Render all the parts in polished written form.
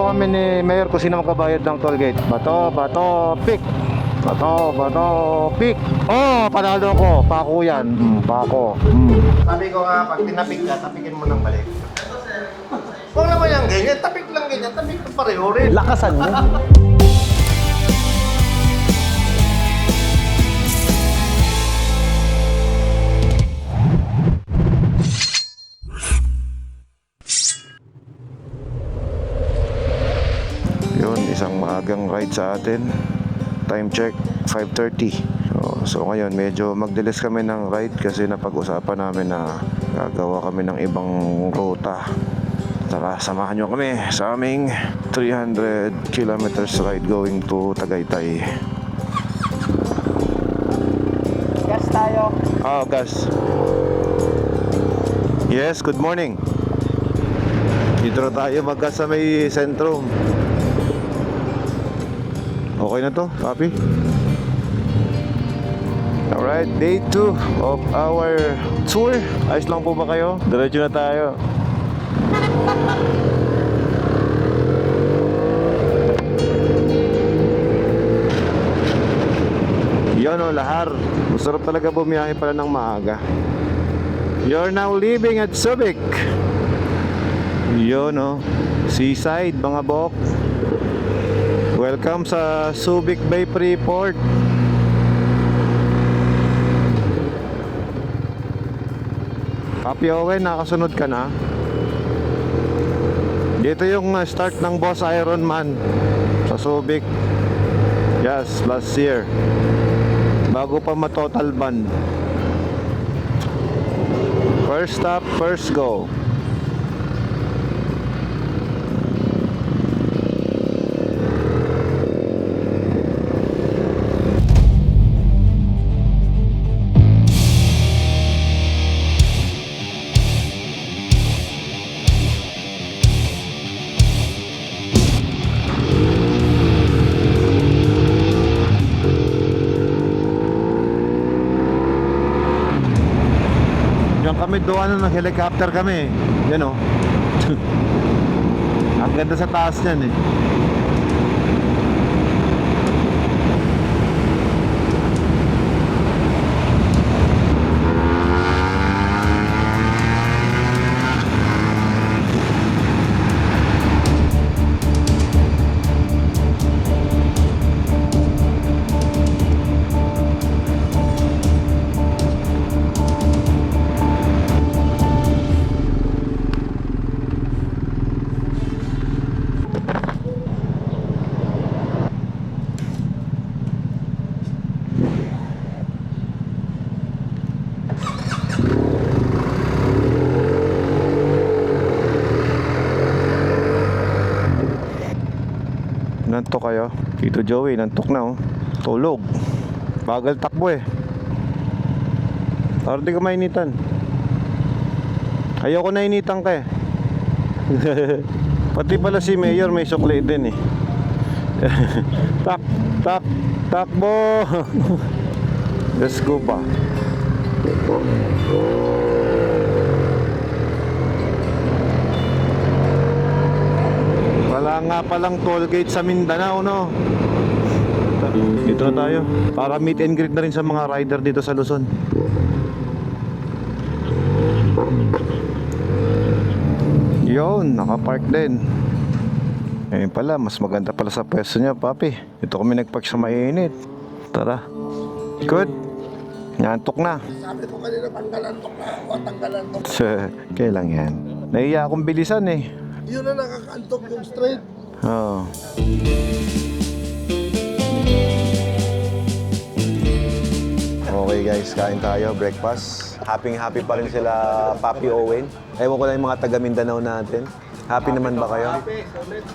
kami ni Mayor kung sino magkabayad ng toll gate. Bato, bato, pick. Bato, bato, pick. Oh, panalo ko. Pako yan. Pako. Sabi ko nga, pag tinapik ka, tapikin mo ng balik. Huwag naman yung ganyan. Tapik lang ganyan. Tapik ko pareho rin. Lakasan mo. Yun, isang maagang ride sa atin. Time check, 5:30. So ngayon, medyo magdilis kami ng ride kasi napag-usapan namin na gagawa kami ng ibang ruta. Tara, samahan nyo kami sa aming 300 kilometers ride going to Tagaytay. Gas tayo. Gas. Yes, good morning. Dito na tayo maggas sa may sentrum. Okay na to, papi? Alright, day 2 of our tour. Ayos lang po ba kayo? Diretso na tayo. Yun o, Lahar. Masarap talaga bumiyahe pala ng maaga. You're now leaving at Subic. Yun o, seaside mga bok. Welcome sa Subic Bay Freeport. Papi Owen, nakasunod ka na? Dito yung start ng Boss Ironman sa Subic. Yes, last year. Bago pa ma-total ban. First stop, first go. Kami doon ng helicopter kami. Yan o. Ang ganda sa taas niyan eh. Nantok kayo? Tito Joey, nantok na oh. Tulog. Bagal takbo eh. Parang di ka mainitan. Ayoko na initan ka eh. Pati pala si Mayor may sukli din eh. Takbo. Let's go pa. Wala nga palang toll gate sa Mindanao, no? Dito na tayo para meet and greet na rin sa mga rider dito sa Luzon. Yun, nakapark din. Ayun pala, mas maganda pala sa pwesto niya, papi. Ito kami nagpark sa mainit. Tara. Good. Nantok na. Sabi ko kanina, tanggalantok na ako, tanggalantok. Kailang yan. Nahiya akong bilisan eh. Yun na nakakantok yung straight. Oo. Okay guys, kain tayo, breakfast. Happy pa rin sila Papi Owen. Ewan ko lang yung mga taga Mindanao natin. Happy naman ba kayo?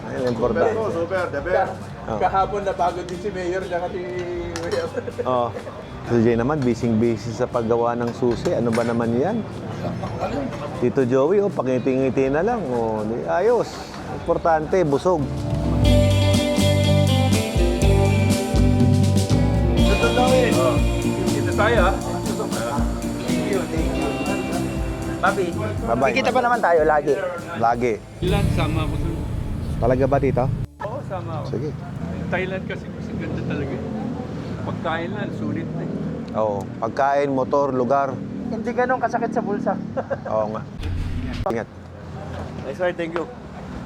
Ayun, importante. Kahapon napagod din si Mayor at si Mayor. Oo. Si Jay naman, busy sa paggawa ng susi. Ano ba naman yan? Tito Joey, pakingiti-ngiti na lang. Ayos. Importante, busog. Ito daw eh. Dito tayo ha. Thank you. Papi, Bye-bye. kikita pa naman tayo lagi. Lagi. Ilan sama ko sa Talaga ba, Tito? Oo, sama ako. Sige. Thailand kasi ganda talaga. Pagkain lang, sulit na. Oo. Pagkain, motor, lugar. Hindi ganun kasakit sa bulsa. Oo nga. Ingat. Ay, sorry, thank you.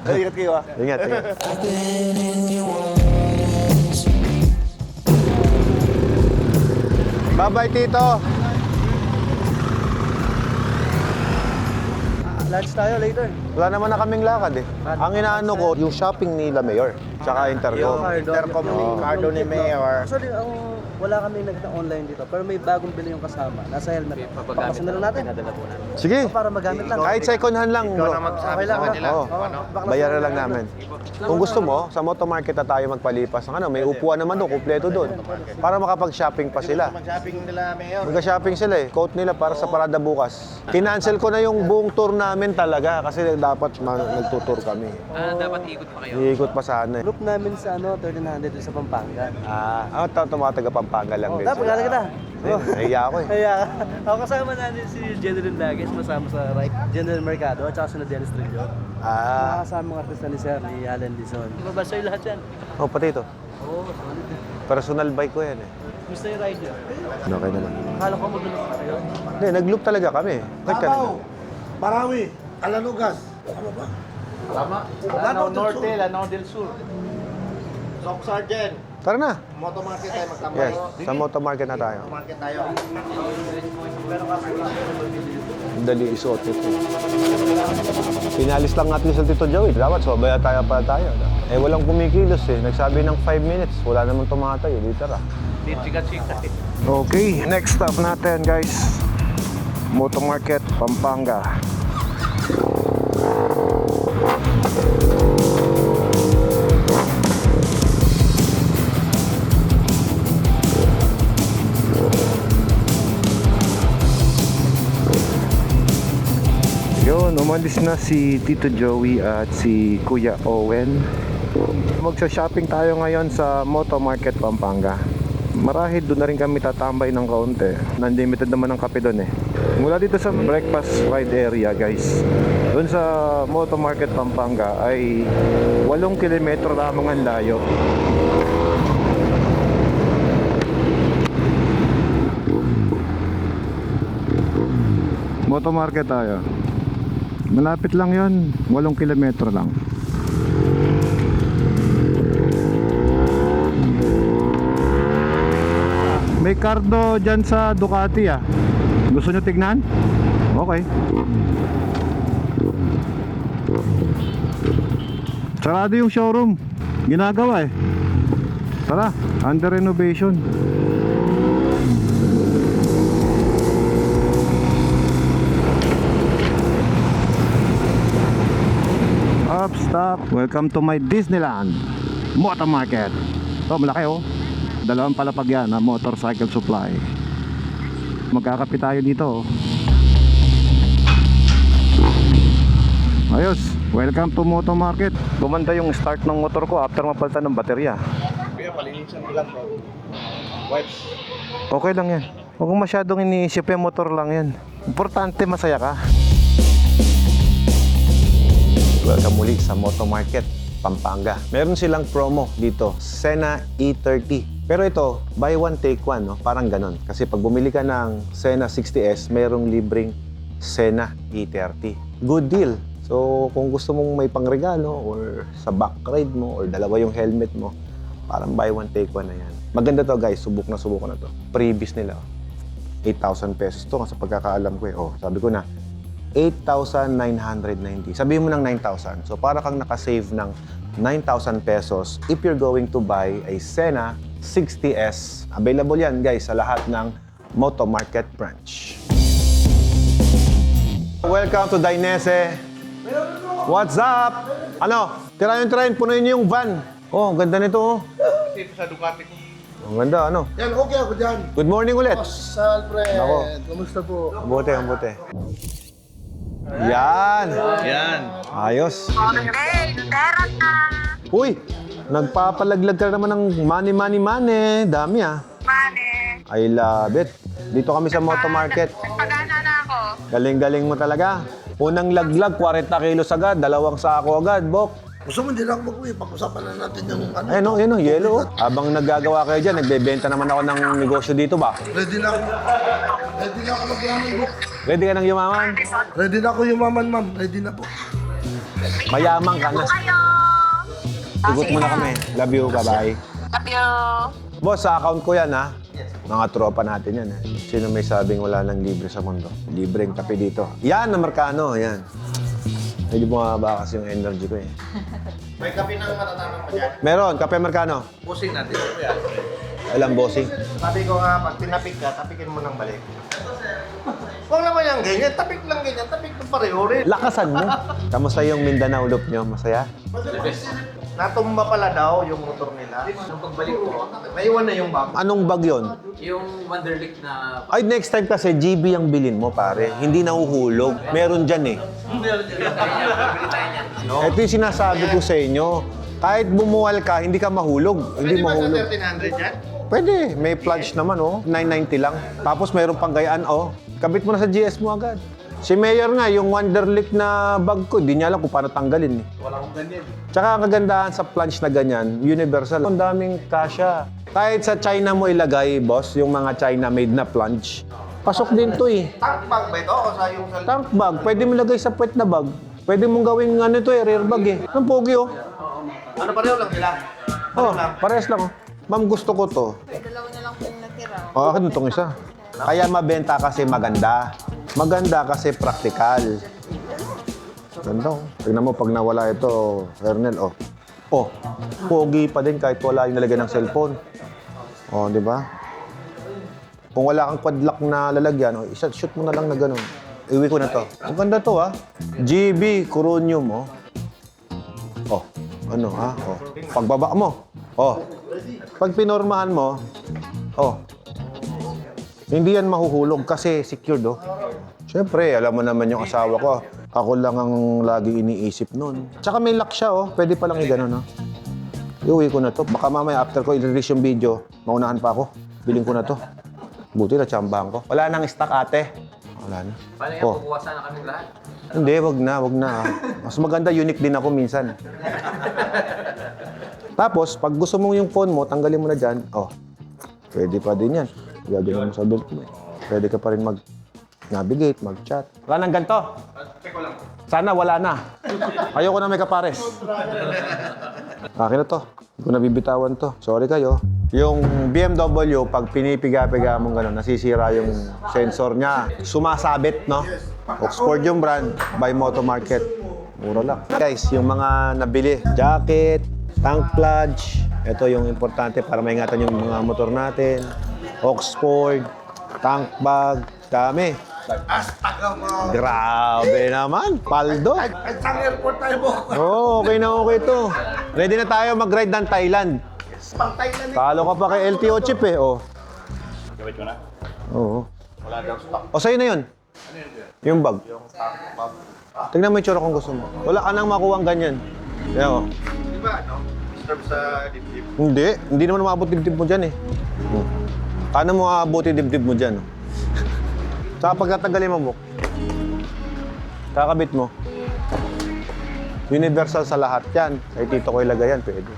Ingat kayo ah. Ingat, ingat. Bye-bye, Tito. Lunch tayo later. Wala naman na kaming lakad eh. Ang inaano ko, yung shopping nila Mayor, tsaka Intercom. Intercom ni Cardo ni Mayor. Actually, wala kami nakita online dito, pero may bagong bili yung kasama. Nasa helmet. Papasin na lang natin. Sige. Para magamit lang. Kahit second hand lang, bro. Okay lang. Oo. Bayaran lang namin. Kung gusto mo, sa Moto Market na tayo magpalipas ng ano, may upuan naman doon, kumpleto doon. Para makapag-shopping pa sila. Mag-shopping nila, Mayor. Magka-shopping sila eh. Quote nila para sa parada bukas. Kinancel ko na yung buong tour namin talaga kasi dapat nagtutour kami. Dapat ikot pa kayo. Iikot pa sana eh. Loop namin sa 1300 dun sa Pampanga. Mga taga Pampanga lang din. Dapat pagkala kita. Nahiya ako eh. Kaya, ako kasama natin si General Dages, masama sa right, General Mercado, at saka si Dennis Trillo. Makakasama mga artista ni Sir, ni Alan Dizon. Mabasa yung lahat yan. Oh, pati ito. Oo, solid. Personal bike ko yan eh. Gusto yung ride yun. Okay naman. Akala ko magulo ka kayo. Hindi, nag-loop talaga kami. Davao, Marawi, Alanugas. Ano ba? Tama. Lanao Norte, Lanao del Sur. Sock Sergeant. Tara na. Moto Market tayo magtambay. Yes, sa Moto Market na tayo. Market tayo. Dali isuot ito. Pinalis lang natin sa Tito Joey. Dapat sobaya tayo pa tayo. Eh, walang kumikilos eh. Nagsabi ng 5 minutes. Wala namang tumatayo. Di tara. Di chika-chika. Okay, next stop natin guys. Moto Market, Pampanga. Yun, umalis na si Tito Joey at si Kuya Owen. Magsa-shopping tayo ngayon sa Moto Market, Pampanga. Marahil doon na rin kami tatambay ng kaunti. Unlimited naman ang kape doon eh. Mula dito sa breakfast ride area guys, doon sa Moto Market, Pampanga ay 8 kilometro lamang ang layo. Moto Market tayo. Malapit lang yon, 8 kilometro lang. May Cardo dyan sa Ducati ah. Gusto nyo tignan? Okay. Sarado yung showroom. Ginagawa eh. Tara, under renovation. Up, stop. Welcome to my Disneyland Motor Market. Ito, malaki oh. 2 palapag yan na motorcycle supply. Magkakape tayo dito oh. Ayos, welcome to Moto Market. Gumanda yung start ng motor ko after mapalitan ng baterya. Kaya palinisan mo lang bro. Wipes. Okay lang yan. Huwag mong masyadong iniisip yung motor lang yan. Importante masaya ka. Welcome muli sa Moto Market, Pampanga. Meron silang promo dito, Sena E30. Pero ito, buy one take one, no? Parang ganon. Kasi pag bumili ka ng Sena 60S, mayroong libreng Sena E30. Good deal. So, kung gusto mong may pangregalo or sa back ride mo or dalawa yung helmet mo, parang buy one take one na yan. Maganda to guys, subok na to. Previous nila, 8,000 pesos to. Kasi pagkakaalam ko eh, sabi ko na, 8,990. Sabihin mo ng 9,000. So, para kang nakasave ng 9,000 pesos if you're going to buy a Sena 60S. Available yan guys sa lahat ng Moto Market branch. Welcome to Dainese. What's up? Ano? Tirahin, punuin niyo yung van. Oh, ang ganda nito oh. Dito sa Ducati ko. Ang ganda, ano? Yan, okay ako dyan. Good morning ulit. Boss Alfred, Ako. kumusta po? Ang buti. Yan. Ayos. Uy, nagpapalaglag ka naman ng money. Dami ah. Mane. I love it. Dito kami sa Moto Market. Nagpagana na ako. Galing mo talaga. Unang laglag, 40 kilos agad. 2 sako agad, Bok. Gusto mo, hindi na ako mag-uwi. Pag-usapan na natin yung ano. Ayun o, yellow. Habang naggagawa kayo dyan, nagbebenta naman ako ng negosyo dito ba? Ready na ako. Ready na ako mag-yaman po. Ready ka nang yumaman? Ready na ako yumaman, ma'am. Ready na po. Mayaman ka na. Kayo! Igot mo na kami. Love you, bye-bye. Love you! Boss, sa account ko yan ha. Mga tropa natin yan ha. Sino may sabing wala nang libre sa mundo? Libreng kape dito. Yan ang Mercano, yan. Medyo bumaba kasi yung energy ko eh. May kape ng matatamang mo dyan. Meron, kape Mercano. Pusing natin. Yan. Alam, bossing. Sabi ko nga, pag tinapik ka, tapikin mo ng balik. Huwag naman yung ganyan. Tapik lang ganyan. Tapik ng pareho rin. Lakasan mo. Kamusta yung Mindanao loop nyo? Masaya? Natumba pala daw yung motor nila. Nung pagbalik ko, Naiwan na yung bag. Anong bag yun? yung Wonderlic na Ay, next time kasi GB ang bilin mo, pare. Hindi nahuhulog. Meron dyan eh. Ito yung sinasabi ko sa inyo. Kahit bumuwal ka, hindi ka mahulog. Hindi Pwede ba sa mahulog. 1300 yan? Pwede. May plunge naman, oh. 990 lang. Tapos mayroong panggayaan, oh. Kabit mo na sa GS mo agad. Si Mayor nga, yung Wonderlic na bag ko, di niya alam kung paano tanggalin. Eh. Wala akong ganyan. Tsaka ang kagandahan sa plunge na ganyan, universal. Ang daming kasya. Kahit sa China mo ilagay, boss, yung mga China-made na plunge. Pasok din to eh. Tank bag ba ito? O sa yung sa... Tank bag, pwede mo lagay sa puwet na bag. Pwede mong gawing ano to eh, rear bag eh. Ang pogi oh. Ano pareho lang sila? Oh, parehas lang oh. Ma'am, gusto ko to. Dalawa na lang po yung natira. Oh, akin itong isa. Kaya mabenta kasi maganda. Maganda kasi praktikal. Ganda oh. Tignan mo pag nawala ito, Ernel, oh. Oh, pogi pa din kahit wala yung nalagyan ng cellphone. Oh, di ba? Kung wala kang quad lock na lalagyan, oh, shoot mo na lang na ganun. Iwi ko na to. Ang ganda to, ha? GB Coronium, oh. Oh, ano, ha? Oh. Pagbaba mo. Oh. Pag pinormahan mo, oh. Hindi yan mahuhulog kasi secured, oh. Siyempre, alam mo naman yung asawa ko. Ako lang ang lagi iniisip nun. Tsaka may lock siya, oh. Pwede palang i-ganon, no? Iuwi ko na to. Baka mamaya after ko i-release yung video, maunahan pa ako. Biling ko na to. Buti na tsambahan ko. Wala nang stock, ate. Wala na. paano yan, bubuwasan na kaming lahat. Hindi, wag na, wag na. Mas maganda, unique din ako minsan. Tapos, pag gusto mo yung phone mo, tanggalin mo na dyan. Oh, pwede pa din yan. Gagawin mo sa belt mo. Pwede ka pa rin mag-navigate, mag-chat. Wala nang ganito. Sana wala na. Ayoko na may kapares. Akin na to. Hindi ko nabibitawan to. Sorry kayo. Yung BMW, pag pinipiga-piga mong gano'n, nasisira yung sensor niya. Sumasabit, no? Oxford yung brand, by Moto Market. Mura lang. Guys, yung mga nabili, jacket, tank plunge, ito yung importante para maingatan yung mga motor natin. Oxford, tank bag, dami. Grabe naman, paldo. Ay, sang airport tayo po. Oo, okay na okay to. Ready na tayo mag-ride ng Thailand. Pang Thailand. Talo ka pa kay LTO chip eh, oh. Gawit ko na. Oo. Wala daw stock. O sa'yo na yun. Yung bag. Tingnan mo yung tsura kung gusto mo. Wala ka nang makuha ang ganyan. Yan, oh. Di ba, no? Disturb sa dibdib. Hindi naman maabot dibdib mo dyan eh. Paano mo aabuti dibdib mo dyan? Saka pagkatanggalin mo, Bok. Kakabit mo. Universal sa lahat yan. Kay tito ko ilagay yan, pwede.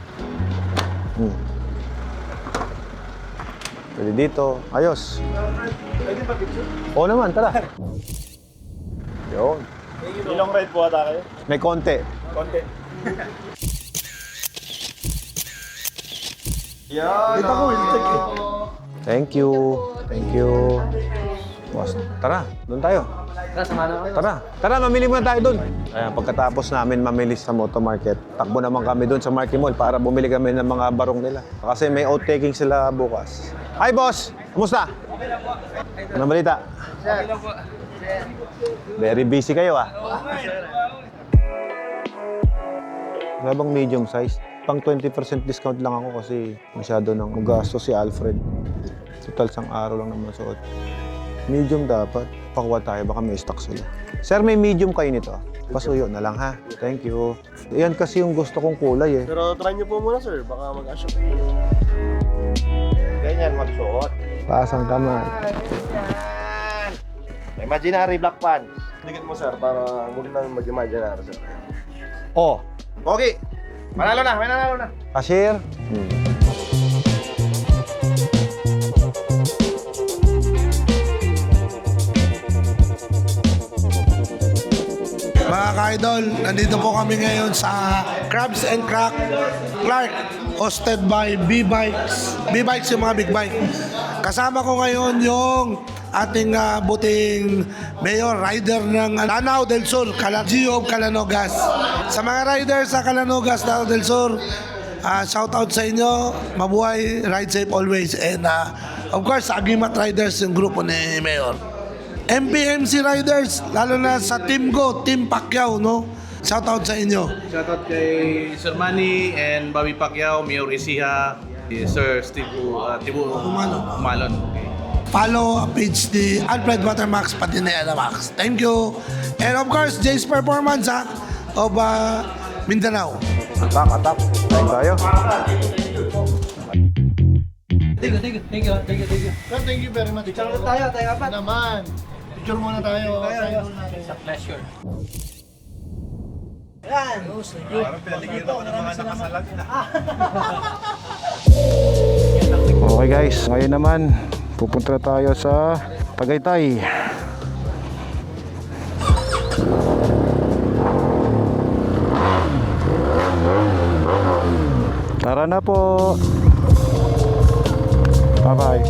Pwede dito. Ayos. Pwede ba picture? Oo naman, tara. Yun. Ilang ride po ata kayo? May konti. Konti. Yan. Kita ko, check eh. Thank you. Thank you. Boss, tara, doon tayo. Tara, samahan ako. Tara, mamili muna tayo doon. Ayan, pagkatapos namin mamili sa Moto Market, takbo naman kami doon sa Marky Mall para bumili kami ng mga barong nila. Kasi may outtaking sila bukas. Hi, boss! Kumusta? Anong balita? Very busy kayo, ah. Wala bang medium size? Pang 20% discount lang ako kasi masyado nang magastos si Alfred. Total sang araw lang naman suot. Medium dapat. Pakuha tayo, baka may stock sila. Sir, may medium kayo nito. Pasuyo na lang ha. Thank you. Yan kasi yung gusto kong kulay eh. Pero try niyo po muna, sir. Baka mag-ashok. Ganyan magsuot. Taas ang kamay. Imaginary black pants. Dikit mo, sir, para huwag namin mag-imaginary, sir. Oh, Pogi! Manalo na, may nanalo na. Cashier. Mga ka-idol, nandito po kami ngayon sa Crabs and Crack Clark, hosted by B-Bikes. B-Bikes yung mga big bike. Kasama ko ngayon yung ating buting mayor, rider ng Lanao del Sur, Gio of Calanogas. Sa mga riders sa Calanogas, Lanao del Sur, shout out sa inyo, mabuhay, ride safe always. And of course, sa Agimat Riders, yung grupo ni Mayor. MPMC Riders, lalo na sa Team Go, Team Pacquiao, no? Shout out sa inyo. Shoutout kay Sir Manny and Bobby Pacquiao, Mayor Ecija, Sir Steve Tibu Umalon. Okay. Follow page ni Alfred Watermax, pati ni Ella Max. Thank you. And of course, Jay's Performance of Mindanao. Atak. Tayo tayo. Thank you. Sir, thank you very much. Picture ulit tayo apat. Naman. Picture muna tayo. It's a pleasure. Yan. Okay guys, ngayon naman pupunta tayo sa Tagaytay. Tara na po. Bye-bye.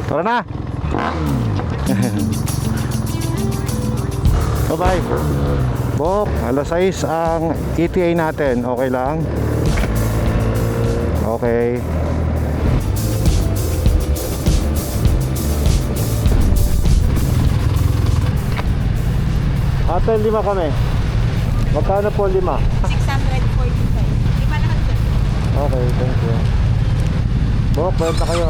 Tara na. Bye-bye. Bok, alas 6 ang ETA natin. Okay lang? Okay. Ate, 5 kami. Magkano po 5? 645. Lima lahat sir. Okay, thank you. Bok, bayad na kayo.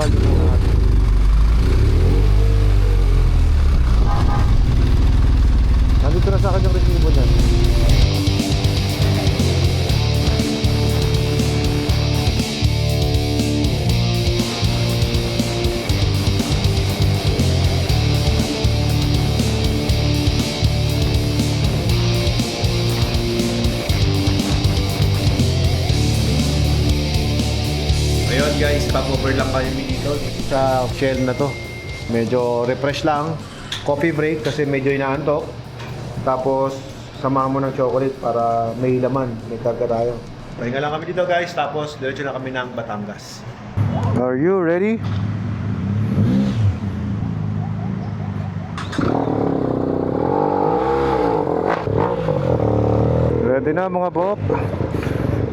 Nandito na sa akin yung resibo niyan. Ayun guys, pop-over lang kami dito. Sa Shell na to. Medyo refresh lang. Coffee break kasi medyo inaantok. Tapos samahan mo ng chocolate para may laman, may karga tayo. Pahinga lang kami dito guys, tapos diretso na kami ng Batangas. Are you ready? Ready na mga bok?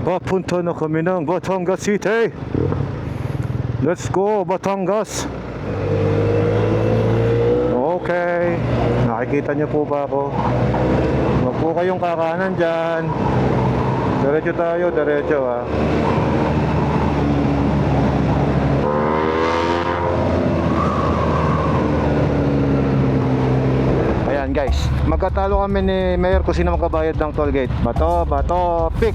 Papunta na kami ng Batangas City. Let's go Batangas. Okay. Nakikita niyo po ba ako? Huwag po kayong kakanan dyan. Diretso tayo, diretso ha. Ayan guys, magkatalo kami ni Mayor kung sino magkabayad ng toll gate. Bato, pick.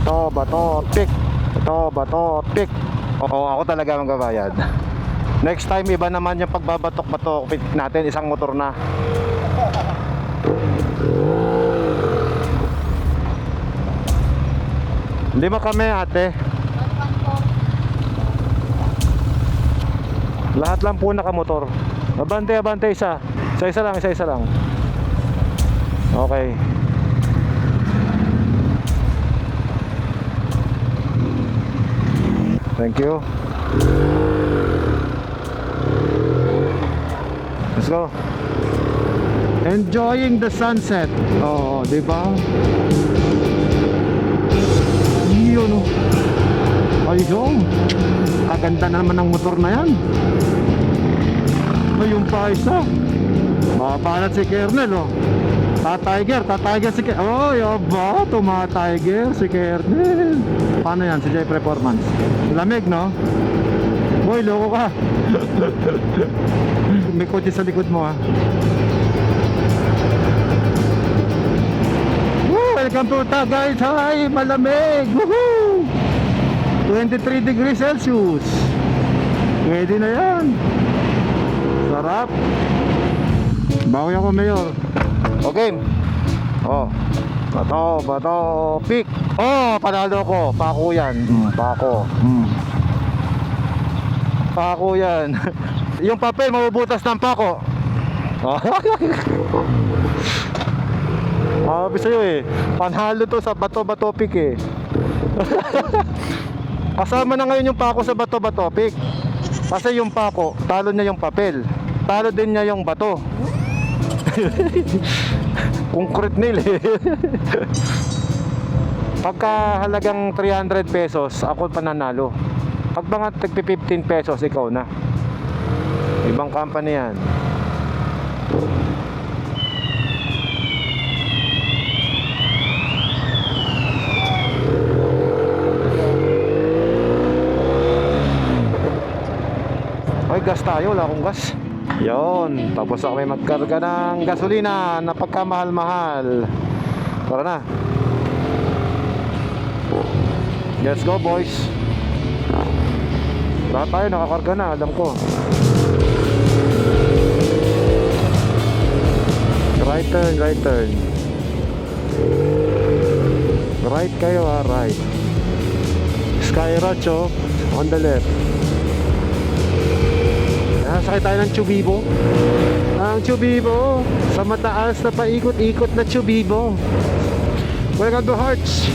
Bato, pick. Pick. Oo, ako talaga magbabayad. Next time, iba naman yung pagbabatok-batok natin, isang motor na. Lima kami ate. Lahat lang po nakamotor. Abante, isa. Isa lang. Okay. Thank you. Let's go. Enjoying the sunset. Oh, di ba? Yun. Ayun. Kaganda naman ng motor na yan. Ayun pa isa. Mapapalat si Kernel, oh. Tatiger si Kernel. Oh, yaba, tumatiger si Kernel. Paano yan, si J Performance? Lamig, no? Boy, loko ka. May kotse sa likod mo, ha. Woo! welcome to Tagay. Hi, malamig. Woohoo! 23 degrees Celsius. Pwede na yan. Sarap. Bawi ako, Mayor. Okay. Oh. Bato, pick. Oh, panalo ko. Pako yan. Pako. Pako yan. Yung papel, mabubutas ng pako. Sabi sa'yo eh. Panalo to sa bato pick eh. Kasama na ngayon yung pako sa bato pick. Kasi yung pako, talo niya yung papel. Talo din niya yung bato. Concrete nail eh. Pagka halagang 300 pesos, ako pananalo. Pag mga tagpi 15 pesos, ikaw na. Ibang company yan. Ay, gas tayo. Wala akong gas. Yon, tapos ako may magkarga ng gasolina na pagkamahal-mahal. Tara na. Let's go, boys. Lahat tayo nakakarga na, alam ko. Right turn, right turn. Right kayo ha, right. Sky Racho on the left. Sakay tayo ng Chubibo. Ang Chubibo, sa mataas na paikot-ikot na Chubibo. Welcome to Hearts.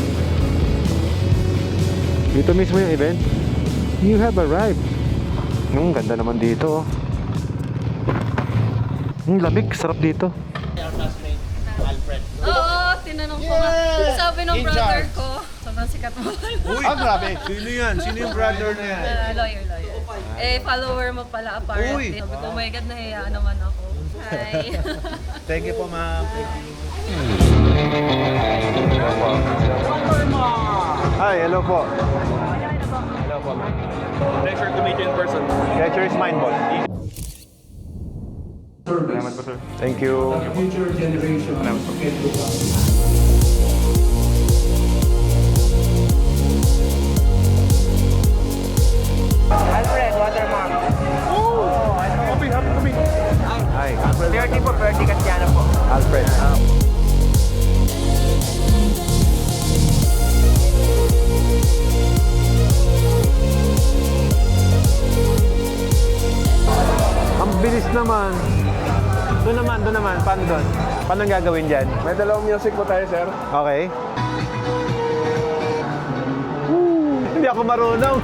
Dito mismo yung event. You have arrived. Ganda naman dito. Lamig, sarap dito. Oo, tinanong ko nga. Sabi ng brother ko, sobrang sikat mo. Grabe. Sino yan? Sino yung brother na yan? Lawyer. Eh, follower mo pala apparently. Sabi ko, oh my God, nahiya naman ako. Hi. Thank you po, ma'am. Hi, hello po. Hello po, ma'am. Pleasure to meet you in person. Pleasure is mine, boss. Salamat po, sir. Thank you. Salamat po. Alfred, Watermark. Hi, 30 po, 30 Katiana po. Alfred. Ang bilis naman. Doon naman. Paano doon? Paano ang gagawin dyan? May dalawang music po tayo, sir. Okay. Hindi ako marunong.